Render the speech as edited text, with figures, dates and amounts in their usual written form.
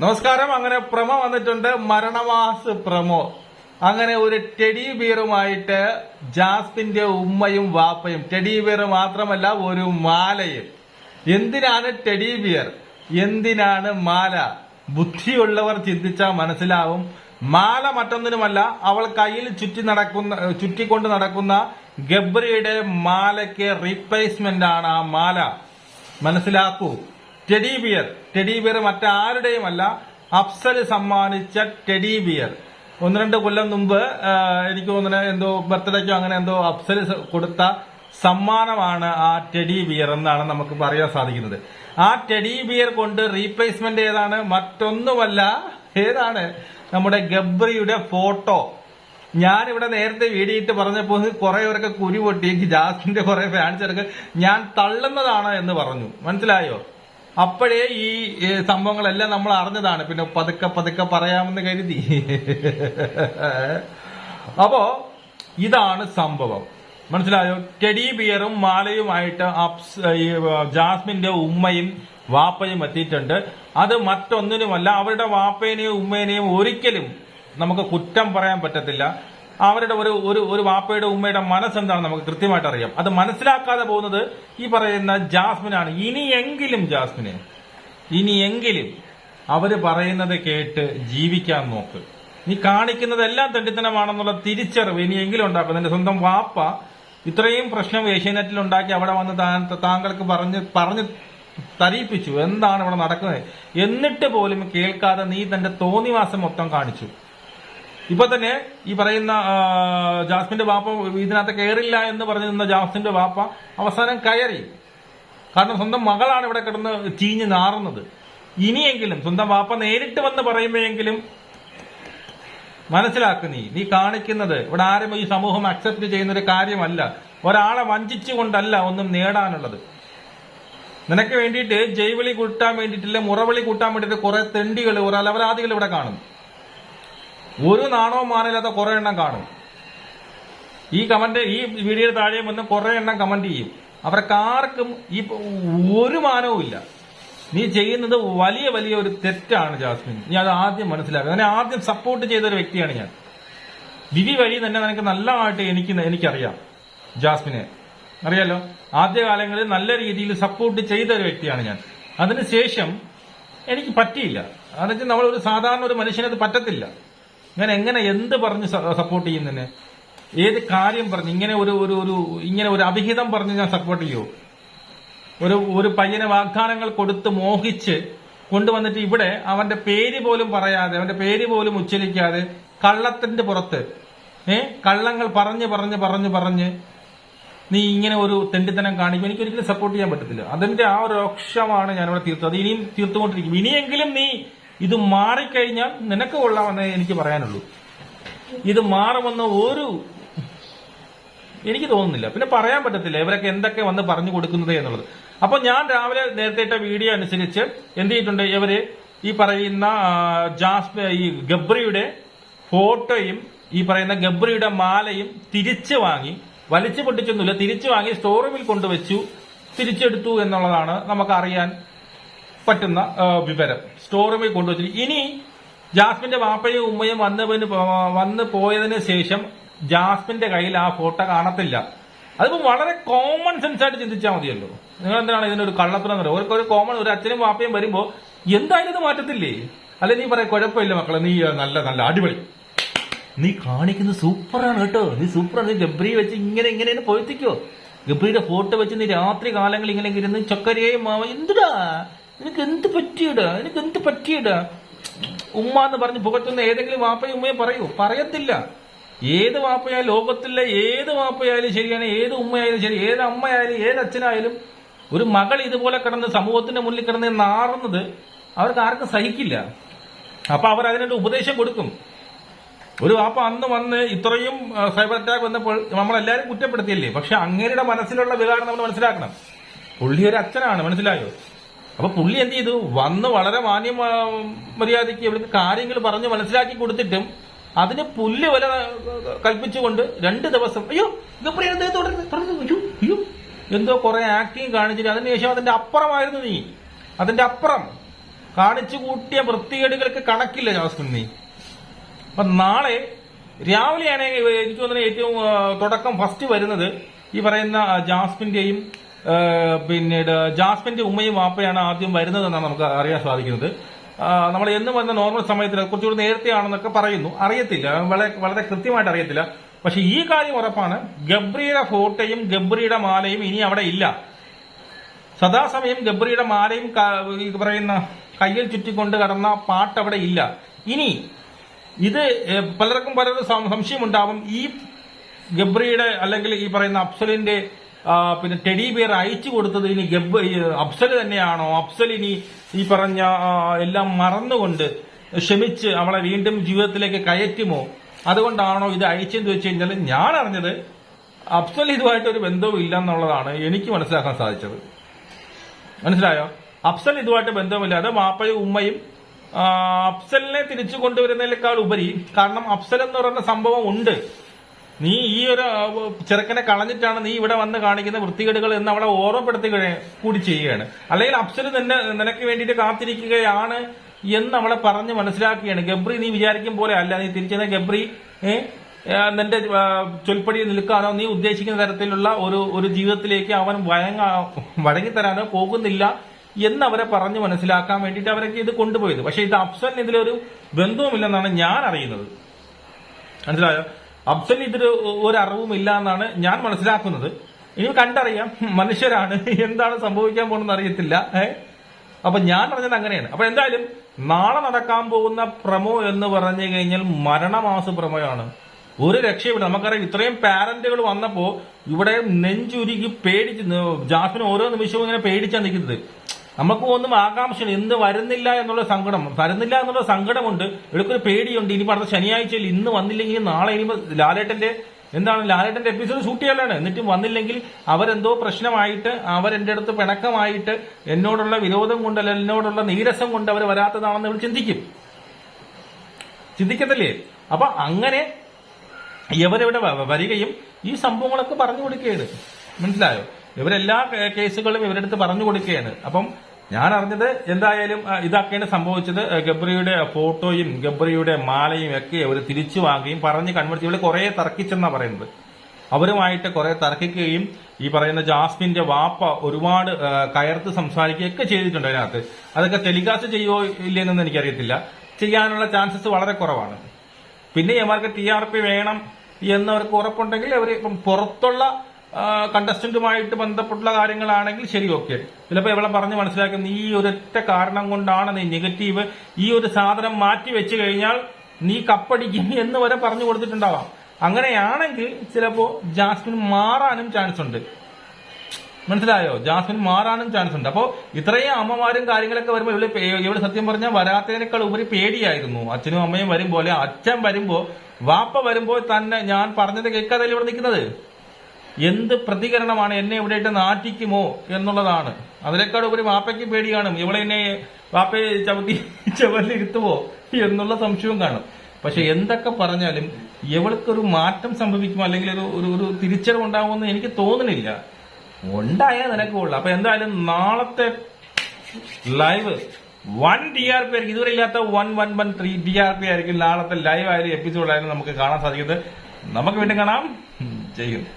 നമസ്കാരം. അങ്ങനെ പ്രമോ വന്നിട്ടുണ്ട്, മരണമാസ് പ്രമോ. അങ്ങനെ ഒരു ടെഡി ബിയറുമായിട്ട് ജാസ്മിന്റെ ഉമ്മയും വാപ്പയും. ടെഡി ബിയർ മാത്രമല്ല, ഒരു മാലയും. എന്തിനാണ് ടെഡി ബിയർ, എന്തിനാണ് മാല? ബുദ്ധിയുള്ളവർ ചിന്തിച്ചാൽ മനസ്സിലാവും. മാല മറ്റൊന്നിനുമല്ല, അവൾ കയ്യിൽ ചുറ്റിക്കൊണ്ട് നടക്കുന്ന ഗബ്രിയുടെ മാലയ്ക്ക് റീപ്ലേസ്മെന്റ് ആണ് ആ മാല. മനസ്സിലാക്കൂ. ടെഡി ബിയർ മറ്റാരുടെയുമല്ല, അഫ്സൽ സമ്മാനിച്ച ടെഡി ബിയർ. 1-2 കൊല്ലം മുമ്പ് എനിക്ക് തോന്നുന്നു എന്തോ ബർത്ത്ഡേക്കോ അങ്ങനെ എന്തോ അഫ്സൽ കൊടുത്ത സമ്മാനമാണ് ആ ടെഡി ബിയർ എന്നാണ് നമുക്ക് പറയാൻ സാധിക്കുന്നത്. ആ ടെഡി ബിയർ കൊണ്ട് റീപ്ലേസ്മെന്റ് ഏതാണ്? മറ്റൊന്നുമല്ല, ഏതാണ്? നമ്മുടെ ഗബ്രിയുടെ ഫോട്ടോ. ഞാനിവിടെ നേരത്തെ വീഡിയോ ഇട്ട് പറഞ്ഞപ്പോൾ കുറെ പേരൊക്കെ കുരു പൊട്ടി. ജാസ്മിന്റെ കുറെ ഫാൻസൊക്കെ ഞാൻ തള്ളുന്നതാണ് എന്ന് പറഞ്ഞു. മനസ്സിലായോ? അപ്പോഴേ ഈ സംഭവങ്ങളെല്ലാം നമ്മൾ അറിഞ്ഞതാണ്. പിന്നെ പതുക്കെ പറയാമെന്ന് കരുതി. അപ്പോ ഇതാണ് സംഭവം. മനസ്സിലായോ? ടെഡി ബിയറും മാലയുമായിട്ട് ജാസ്മിന്റെ ഉമ്മയും വാപ്പയും എത്തിയിട്ടുണ്ട്. അത് മറ്റൊന്നിനുമല്ല, അവരുടെ വാപ്പേനെയും ഉമ്മേനെയും ഒരിക്കലും നമുക്ക് കുറ്റം പറയാൻ പറ്റത്തില്ല. അവരുടെ ഒരു വാപ്പയുടെ ഉമ്മയുടെ മനസ്സെന്താണ് നമുക്ക് കൃത്യമായിട്ട് അറിയാം. അത് മനസ്സിലാക്കാതെ പോകുന്നത് ഈ പറയുന്ന ജാസ്മിനാണ്. ഇനിയെങ്കിലും അവര് പറയുന്നത് കേട്ട് ജീവിക്കാൻ നോക്ക്. നീ കാണിക്കുന്നതെല്ലാം തെണ്ടിത്തനമാണെന്നുള്ള തിരിച്ചറിവ് ഇനിയെങ്കിലും ഉണ്ടാക്കും. നിന്റെ സ്വന്തം വാപ്പ ഇത്രയും പ്രശ്നം ഏഷ്യാനെറ്റിൽ ഉണ്ടാക്കി അവിടെ വന്ന് താങ്കൾക്ക് പറഞ്ഞ് തരിപ്പിച്ചു എന്താണ് ഇവിടെ നടക്കുന്നത് എന്നിട്ട് പോലും കേൾക്കാതെ നീ തന്റെ തോന്നിവാസം മൊത്തം കാണിച്ചു. ഇപ്പൊ തന്നെ ഈ പറയുന്ന ജാസ്മിന്റെ വാപ്പ ഇതിനകത്ത് കയറില്ല എന്ന് പറഞ്ഞു നിന്ന ജാസ്മിന്റെ വാപ്പ അവസാനം കയറി. കാരണം സ്വന്തം മകളാണ് ഇവിടെ കിടന്ന് ചീഞ്ഞ് നാറുന്നത്. ഇനിയെങ്കിലും സ്വന്തം വാപ്പ നേരിട്ട് വന്ന് പറയുമ്പോഴെങ്കിലും മനസ്സിലാക്ക്. നീ കാണിക്കുന്നത് ഇവിടെ ആരും ഈ സമൂഹം അക്സെപ്റ്റ് ചെയ്യുന്ന ഒരു കാര്യമല്ല. ഒരാളെ വഞ്ചിച്ചുകൊണ്ടല്ല ഒന്നും നേടാനുള്ളത്. നിനക്ക് വേണ്ടിയിട്ട് ജൈവിളി കൂട്ടാൻ വേണ്ടിയിട്ടില്ല, മുറവിളി കൂട്ടാൻ വേണ്ടിയിട്ട് കുറെ തെണ്ടികൾ, കുറെ അലവരാധികൾ ഇവിടെ കാണും. ഒരു നാണവും മാനില്ലാത്ത കുറെ എണ്ണം കാണും. ഈ വീഡിയോയുടെ താഴെ വന്ന് കുറെ എണ്ണം കമന്റ് ചെയ്യും. അവർക്ക് ആർക്കും ഈ ഒരു മാനവും ഇല്ല. നീ ചെയ്യുന്നത് വലിയ ഒരു തെറ്റാണ് ജാസ്മിൻ. നീ അത് ആദ്യം മനസ്സിലാക്കുക. അതിനെ ആദ്യം സപ്പോർട്ട് ചെയ്ത ഒരു വ്യക്തിയാണ് ഞാൻ. വിവി വഴി തന്നെ നിനക്ക് നല്ലതായിട്ട് എനിക്കറിയാം. ജാസ്മിനെ അറിയാലോ. ആദ്യകാലങ്ങളിൽ നല്ല രീതിയിൽ സപ്പോർട്ട് ചെയ്ത ഒരു വ്യക്തിയാണ് ഞാൻ. അതിനുശേഷം എനിക്ക് പറ്റിയില്ല. അതെന്ന് നമ്മൾ ഒരു സാധാരണ ഒരു മനുഷ്യനത് പറ്റത്തില്ല. ഞാൻ എങ്ങനെ എന്ത് പറഞ്ഞ് സപ്പോർട്ട് ചെയ്യുന്നതിന്, ഏത് കാര്യം പറഞ്ഞ് ഇങ്ങനെ ഒരു അവിഹിതം പറഞ്ഞ് ഞാൻ സപ്പോർട്ട് ചെയ്യുമോ? ഒരു പയ്യനെ വാഗ്ദാനങ്ങൾ കൊടുത്ത് മോഹിച്ച് കൊണ്ടുവന്നിട്ട് ഇവിടെ അവന്റെ പേര് പോലും പറയാതെ, അവന്റെ പേര് പോലും ഉച്ചരിക്കാതെ കള്ളത്തിന്റെ പുറത്ത് കള്ളങ്ങൾ പറഞ്ഞ് നീ ഇങ്ങനെ ഒരു തെണ്ടിത്തനം കാണിക്കും. എനിക്ക് ഒരിക്കലും സപ്പോർട്ട് ചെയ്യാൻ പറ്റത്തില്ല. അതിന്റെ ആ ഒരു രോക്ഷമാണ് ഞാനിവിടെ തീർത്തത്. അത് ഇനിയും തീർത്തുകൊണ്ടിരിക്കും. ഇനിയെങ്കിലും നീ ഇത് മാറിക്കഴിഞ്ഞാൽ നിനക്ക് കൊള്ളാമെന്നേ എനിക്ക് പറയാനുള്ളൂ. ഇത് മാറുമെന്ന് എനിക്ക് തോന്നുന്നില്ല. പിന്നെ പറയാൻ പറ്റത്തില്ല ഇവരൊക്കെ എന്തൊക്കെ വന്ന് പറഞ്ഞു കൊടുക്കുന്നത് എന്നുള്ളത്. അപ്പൊ ഞാൻ രാവിലെ നേരത്തെ ഇട്ട വീഡിയോ അനുസരിച്ച് എന്ത് ചെയ്തിട്ടുണ്ട്, ഇവര് ഈ പറയുന്ന ഈ ഗബ്രിയുടെ ഫോട്ടോയും ഈ പറയുന്ന ഗബ്രിയുടെ മാലയും തിരിച്ചു വാങ്ങി, വലിച്ചു പൊട്ടിച്ചൊന്നുമില്ല, തിരിച്ചു വാങ്ങി സ്റ്റോർ റൂമിൽ കൊണ്ടുവച്ചു, തിരിച്ചെടുത്തു എന്നുള്ളതാണ് നമുക്ക് അറിയാൻ പറ്റുന്ന വിവരം. സ്റ്റോർ റൂമിൽ കൊണ്ടുവച്ചു. ഇനി ജാസ്മിന്റെ വാപ്പയും ഉമ്മയും വന്ന് പോയതിനു ശേഷം ജാസ്മിന്റെ കയ്യിൽ ആ ഫോട്ടോ കാണത്തില്ല. അതിപ്പോ വളരെ കോമൺ സെൻസ് ആയിട്ട് ചിന്തിച്ചാൽ മതിയല്ലോ. നിങ്ങൾ എന്തിനാണ് ഇതിനൊരു കള്ളത്തരം എന്ന് പറയുക? ഒരു കോമൺ ഒരു അച്ഛനും വാപ്പയും വരുമ്പോ എന്തായാലും ഇത് മാറ്റത്തില്ലേ? അല്ലെ നീ പറയാം കുഴപ്പമില്ല മക്കളെ, നീ നല്ല അടിപൊളി, നീ കാണിക്കുന്നത് സൂപ്പറാണ് കേട്ടോ, നീ സൂപ്പറാണ്, നീ ഗബ്രി വെച്ച് ഇങ്ങനെ പോയിത്തിക്കോ. ഗബ്രിയുടെ ഫോട്ടോ വെച്ച് നീ രാത്രി കാലങ്ങളിൽ ഇങ്ങനെ ഇരുന്ന് ചക്കരയും എന്തിടാ, നിനക്ക് എന്ത് പറ്റിയിടാ ഉമ്മ എന്ന് പറഞ്ഞ് പുകറ്റുന്ന ഏതെങ്കിലും വാപ്പയും ഉമ്മയും പറയത്തില്ല. ഏത് വാപ്പയായാലും, ലോകത്തിലെ ഏത് വാപ്പയായാലും ശരിയാണ്, ഏത് ഉമ്മയായാലും ശരി, ഏത് അമ്മയായാലും ഏത് അച്ഛനായാലും ഒരു മകൾ ഇതുപോലെ കിടന്ന് സമൂഹത്തിന്റെ മുന്നിൽ കിടന്ന് നാറുന്നത് അവർക്ക് ആർക്കും സഹിക്കില്ല. അപ്പൊ അവർ അതിനൊരു ഉപദേശം കൊടുക്കും. ഒരു വാപ്പ അന്ന് വന്ന് ഇത്രയും സൈബർ അറ്റാക്ക് വന്നപ്പോൾ നമ്മളെല്ലാരും കുറ്റപ്പെടുത്തിയല്ലേ. പക്ഷെ അങ്ങേരുടെ മനസ്സിലുള്ള വികാരം നമ്മൾ മനസ്സിലാക്കണം. പുള്ളി ഒരു അച്ഛനാണ്, മനസ്സിലായോ? അപ്പൊ പുള്ളി എന്ത് ചെയ്തു, വന്ന് വളരെ മര്യാദയ്ക്ക് ഇവിടുത്തെ കാര്യങ്ങൾ പറഞ്ഞ് മനസ്സിലാക്കി കൊടുത്തിട്ടും അതിന് പുല്ല് വില കൽപ്പിച്ചുകൊണ്ട് 2 ദിവസം അയ്യോ എന്തോ കുറെ ആക്ടിങ് കാണിച്ചിട്ട് അതിനുശേഷം അതിന്റെ അപ്പുറമായിരുന്നു നീ. അതിന്റെ അപ്പുറം കാണിച്ചു കൂട്ടിയ വൃത്തികേടുകൾക്ക് കണക്കില്ല ജാസ്മിൻ നീ. അപ്പൊ നാളെ രാവിലെയാണ് എനിക്ക് തോന്നുന്നത് ഏറ്റവും തുടക്കം ഫസ്റ്റ് വരുന്നത് ഈ പറയുന്ന ജാസ്മിന്റെയും പിന്നീട് ജാസ്മിന്റെ ഉമ്മയും വാപ്പയാണ് ആദ്യം വരുന്നതെന്നാണ് നമുക്ക് അറിയാൻ സാധിക്കുന്നത്. നമ്മൾ എന്നും വന്ന നോർമൽ സമയത്തിൽ കുറച്ചുകൂടി നേരത്തെ ആണെന്നൊക്കെ പറയുന്നു. അറിയത്തില്ല, വളരെ കൃത്യമായിട്ട് അറിയത്തില്ല. പക്ഷെ ഈ കാര്യം ഉറപ്പാണ്, ഗബ്രിയുടെ ഫോട്ടോയും ഗബ്രിയുടെ മാലയും ഇനി അവിടെ ഇല്ല. സദാസമയം ഗബ്രിയുടെ മാലയും പറയുന്ന കയ്യിൽ ചുറ്റിക്കൊണ്ട് കടന്ന പാട്ട് അവിടെ ഇല്ല. ഇനി ഇത് പലർക്കും സംശയമുണ്ടാവും, ഈ ഗബ്രിയുടെ അല്ലെങ്കിൽ ഈ പറയുന്ന അഫ്സലിന്റെ പിന്നെ ടെഡി ബിയർ അയച്ചു കൊടുത്തത് ഇനി അഫ്സൽ തന്നെയാണോ? അഫ്സൽ ഇനി ഈ പറഞ്ഞ എല്ലാം മറന്നുകൊണ്ട് ക്ഷമിച്ച് അവളെ വീണ്ടും ജീവിതത്തിലേക്ക് കയറ്റുമോ? അതുകൊണ്ടാണോ ഇത് അയച്ചെന്ന് വെച്ച് കഴിഞ്ഞാൽ ഞാൻ അറിഞ്ഞത് അഫ്സൽ ഇതുമായിട്ടൊരു ബന്ധവും ഇല്ല എന്നുള്ളതാണ് എനിക്ക് മനസ്സിലാക്കാൻ സാധിച്ചത്. മനസ്സിലായോ? അഫ്സൽ ഇതുമായിട്ട് ബന്ധവുമില്ലാതെ വാപ്പയും ഉമ്മയും അഫ്സലിനെ തിരിച്ചു കൊണ്ടുവരുന്നതിനേക്കാൾ ഉപരി, കാരണം അഫ്സൽ എന്ന് പറയുന്ന സംഭവം ഉണ്ട്, നീ ഈ ഒരു ചെറുക്കനെ കളഞ്ഞിട്ടാണ് നീ ഇവിടെ വന്ന് കാണിക്കുന്ന വൃത്തികേടുകൾ എന്ന് അവളെ ഓർമ്മപ്പെടുത്തി കൂടി ചെയ്യുകയാണ്. അല്ലെങ്കിൽ അഫ്സൽ നിനക്ക് വേണ്ടിയിട്ട് കാത്തിരിക്കുകയാണ് എന്ന് അവളെ പറഞ്ഞ് മനസ്സിലാക്കുകയാണ്. ഗബ്രി നീ വിചാരിക്കും പോലെ അല്ല, നീ തിരിച്ചെന്ന ഗബ്രി നിന്റെ ചൊൽപ്പടിയിൽ നിൽക്കാനോ നീ ഉദ്ദേശിക്കുന്ന തരത്തിലുള്ള ഒരു ജീവിതത്തിലേക്ക് അവൻ വഴങ്ങിത്തരാനോ പോകുന്നില്ല എന്നവരെ പറഞ്ഞ് മനസ്സിലാക്കാൻ വേണ്ടിയിട്ട് അവരൊക്കെ ഇത് കൊണ്ടുപോയത്. പക്ഷെ ഇത് അഫ്സലിന് ഇതിലൊരു ബന്ധവുമില്ലെന്നാണ് ഞാൻ അറിയുന്നത്. മനസ്സിലായോ? അഫ്സലിന് ഇതിൽ ഒരു അറിവുമില്ല എന്നാണ് ഞാൻ മനസ്സിലാക്കുന്നത്. ഇനി കണ്ടറിയാം, മനുഷ്യരാണ്, എന്താണ് സംഭവിക്കാൻ പോകുന്നത് അറിയത്തില്ല. അപ്പൊ ഞാൻ പറഞ്ഞത് അങ്ങനെയാണ്. അപ്പൊ എന്തായാലും നാളെ നടക്കാൻ പോകുന്ന പ്രമോ എന്ന് പറഞ്ഞു കഴിഞ്ഞാൽ മരണമാസ പ്രമോയാണ്. ഒരു രക്ഷയില്ല. നമുക്കറിയാം, ഇത്രയും പാരന്റുകൾ വന്നപ്പോ ഇവിടെ നെഞ്ചുരുകി പേടിച്ച് ജാസ്മിൻ ഓരോ നിമിഷവും ഇങ്ങനെ പേടിച്ചാണ് നിൽക്കുന്നത്. നമുക്ക് ഒന്നും ആകാംക്ഷ എന്ത് വരുന്നില്ല എന്നുള്ള സങ്കടമുണ്ട്, ഇടയ്ക്കൊരു പേടിയുണ്ട്. ഇനി പറഞ്ഞ ശനിയാഴ്ചയിൽ ഇന്ന് വന്നില്ലെങ്കിൽ നാളെ ഇനിയിപ്പോ ലാലേട്ടന്റെ എപ്പിസോഡ് ഷൂട്ട് ചെയ്യാനാണ്. എന്നിട്ടും വന്നില്ലെങ്കിൽ അവരെന്തോ പ്രശ്നമായിട്ട്, അവരെന്റെ അടുത്ത് പിണക്കമായിട്ട്, എന്നോടുള്ള വിരോധം കൊണ്ട് അല്ല എന്നോടുള്ള നീരസം കൊണ്ട് അവർ വരാത്തതാണെന്ന് ഇവർ ചിന്തിക്കത്തില്ലേ? അപ്പൊ അങ്ങനെ ഇവരിവിടെ വരികയും ഈ സംഭവങ്ങളൊക്കെ പറഞ്ഞു കൊടുക്കുകയാണ്. മനസ്സിലായോ? ഇവരെല്ലാ കേസുകളും ഇവരെടുത്ത് പറഞ്ഞു കൊടുക്കുകയാണ്. അപ്പം ഞാൻ അറിഞ്ഞത് എന്തായാലും ഇതൊക്കെയാണ് സംഭവിച്ചത്. ഗബ്രിയുടെ ഫോട്ടോയും ഗബ്രിയുടെ മാലയും ഒക്കെ അവർ തിരിച്ചു വാങ്ങുകയും പറഞ്ഞ് കൺവേർട്ട് ഇവിടെ കുറെ തർക്കിച്ചെന്നാ പറയുന്നത്. അവരുമായിട്ട് കുറെ തർക്കിക്കുകയും ഈ പറയുന്ന ജാസ്മിന്റെ വാപ്പ ഒരുപാട് കയർത്ത് സംസാരിക്കുകയൊക്കെ ചെയ്തിട്ടുണ്ട് അതിനകത്ത്. അതൊക്കെ ടെലികാസ്റ്റ് ചെയ്യുമോ ഇല്ലെന്നൊന്നും എനിക്കറിയത്തില്ല. ചെയ്യാനുള്ള ചാൻസസ് വളരെ കുറവാണ്. പിന്നെ ഇവർക്ക് TRP വേണം എന്നവർക്ക് ഉറപ്പുണ്ടെങ്കിൽ അവർ ഇപ്പം പുറത്തുള്ള കണ്ടസ്റ്റന്റുമായിട്ട് ബന്ധപ്പെട്ടുള്ള കാര്യങ്ങളാണെങ്കിൽ ശരി, ഓക്കെ. ചിലപ്പോൾ ഇവളെ പറഞ്ഞ് മനസ്സിലാക്കുന്ന ഈ ഒരൊറ്റ കാരണം കൊണ്ടാണ് നീ നെഗറ്റീവ്, ഈ ഒരു സാധനം മാറ്റി വെച്ച് കഴിഞ്ഞാൽ നീ കപ്പടിക്കും എന്ന് വരെ പറഞ്ഞു കൊടുത്തിട്ടുണ്ടാവാം. അങ്ങനെയാണെങ്കിൽ ചിലപ്പോ ജാസ്മിൻ മാറാനും ചാൻസ് ഉണ്ട്. മനസ്സിലായോ? ജാസ്മിൻ മാറാനും ചാൻസ് ഉണ്ട്. അപ്പോ ഇത്രയും അമ്മമാരും കാര്യങ്ങളൊക്കെ വരുമ്പോൾ ഇവള് സത്യം പറഞ്ഞാൽ വരാത്തതിനേക്കാൾ ഉപരി പേടിയായിരുന്നു. അച്ഛനും അമ്മയും വരുമ്പോൾ, അച്ഛൻ വരുമ്പോ, വാപ്പ വരുമ്പോൾ തന്നെ ഞാൻ പറഞ്ഞത് കേൾക്കാതെ ഇവിടെ നിൽക്കുന്നത്. എന്ത് പ്രതികരണമാണ്, എന്നെ ഇവിടെയിട്ട് നാട്ടിക്കുമോ എന്നുള്ളതാണ്. അതിനേക്കാൾ ഉപരി വാപ്പയ്ക്ക് പേടി കാണും, ഇവളെ എന്നെ വാപ്പയെ ചവലിരുത്തുമോ എന്നുള്ള സംശയവും കാണും. പക്ഷെ എന്തൊക്കെ പറഞ്ഞാലും ഇവൾക്കൊരു മാറ്റം സംഭവിക്കുമോ അല്ലെങ്കിൽ ഒരു തിരിച്ചറിവ് ഉണ്ടാകുമെന്ന് എനിക്ക് തോന്നുന്നില്ല. ഉണ്ടായാൽ നിനക്കുള്ളൂ. അപ്പൊ എന്തായാലും നാളത്തെ ലൈവ് 1 TRP ആയിരിക്കും. ഇതുവരെ ഇല്ലാത്ത 113 TRP ആയിരിക്കും നാളത്തെ ലൈവ് ആയാലും എപ്പിസോഡ് ആയാലും നമുക്ക് കാണാൻ സാധിക്കുന്നത്. നമുക്ക് വീണ്ടും കാണാം. ജയ് ഹിന്ദ്.